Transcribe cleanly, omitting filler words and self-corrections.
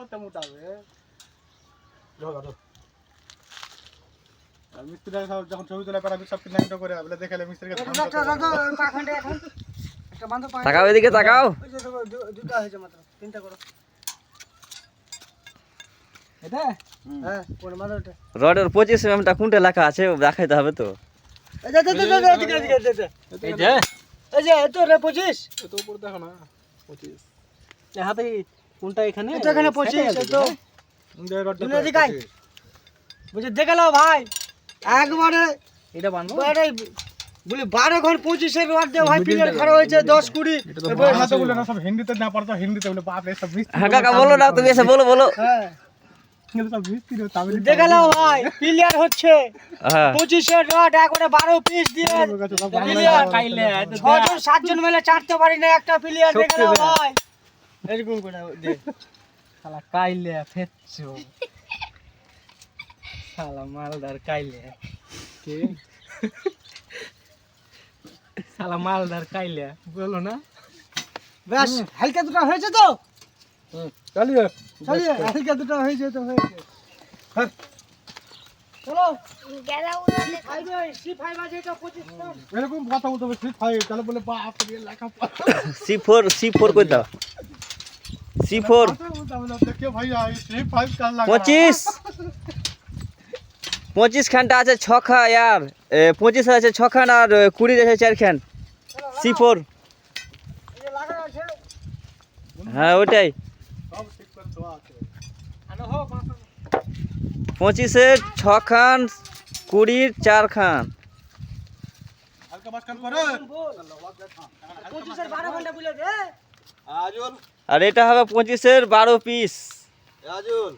করতে মোটাবে মিস্ত্রি যখন ছবি তোলা পারা সব কিনা করে বলে দেখালে মিস্ত্রিকে তাকাও এদিকে তাকাও। দুটা হয়েছে মাত্র, তিনটা করো। এটা হ্যাঁ কোন মাত্র এটা রডের 25 mm টা কোনটা লেখা আছে দেখাইতে হবে তো। এই যে এই যে এত রে 25 এত উপর দেখো না 25 এ হাতে কোনটা এখানে এটা এখানে 25 এত ইন্ডিয়া রডটা দেখাই বুঝে দেখালো ভাই একবারে এটা বানবো আরে বলি 12 ঘর 25 এর রড দে ভাই পিলার খাড়া হয়েছে 10 20 এবার হাতে বলে না সব হিন্দিতে না পারতো হিন্দিতে বলে বাপ এই সব মিস্ত্রি হ্যাঁ কাকা বলো না তুমি এসে বলো বলো। হ্যাঁ এগুলো সব মিস্ত্রি তামিল দেখালো ভাই পিলার হচ্ছে হ্যাঁ 25 এর রড একবারে 12 পিস দিয়ে পিলার কাইলে 6 জন 7 জন মিলে চাটতে পারি না একটা পিলার দেখালো ভাই এরকম করে দে শালা কাইলে ফেচ্ছো শালা মালদার কাইলে কে শালা মালদার কাইলে বলো না বেশ হালকা দুটো হয়েছে তো চালিয়ে চালিয়ে হালকা দুটো হয়েছে তো হয়েছে হ্যাঁ চলো গেলাও C5 আছে তো 25 টন এরকম কথা বলতে হবে C5 তাহলে বলে বাপ রে লেখা C4 কই দাও C4 দেখো ভাই C5 কাল লাগা 25 খানটা আছে 6 খান यार 25 আছে 6 খান আর 20 আছে 4 খান C4 এই লাগা আছে হ্যাঁ ওটাই সব ঠিক করে দেওয়া আছে আনো হো 25 এর 6 খান 20 এর 4 খান হালকা বাস কাম করে 25 এর 12 ঘন্টা বলে দে আজুল আর এটা হবে 25 এর 12 পিস আজুল